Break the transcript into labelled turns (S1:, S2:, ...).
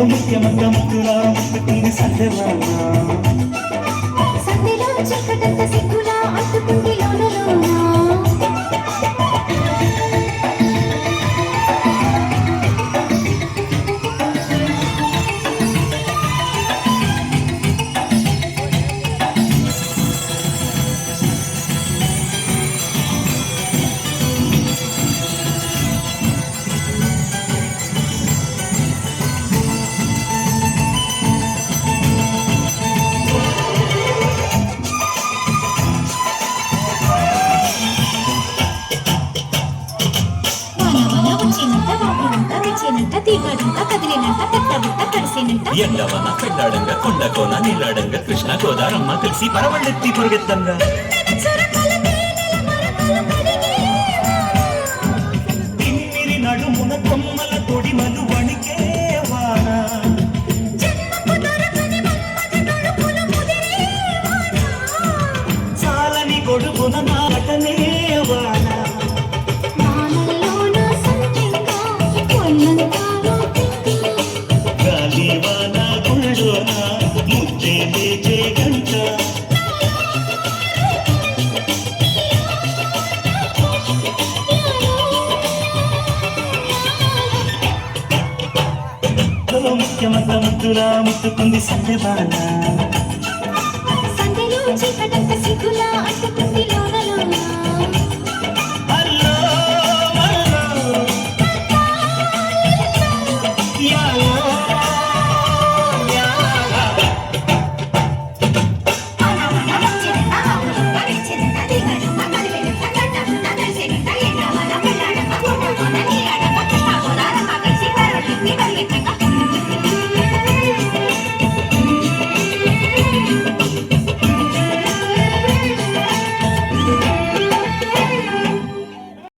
S1: ముఖ్యమంత ముద్దులా ముట్టుకుంది సందేవాన
S2: సందేలో చిక్కటంత సిగ్గులా అట్టుకుంది లోనలోనా
S3: ఎండవన పెళ్ళాడంగా కొండకోన నీలాడంగా కృష్ణ గోదారమ్మ కలిసి పరవళ్ళెత్తి పొరుగెత్తంగా
S1: తిమ్మిరి నడుమున కొమ్మల తొడిమలు వణికే వాన చాలని గొడుగున నాటనే వాన గాలివాన గుళ్ళోన ముద్దే లేచే గంట ముఖ్యమంత ముద్దులా ముట్టుకుంది సందేవాన
S2: సందేలో చిక్కటంత సిగ్గులా అట్టుకుంది లోనలోనా
S1: హల్లో మల్లో యాలో
S2: కలిసి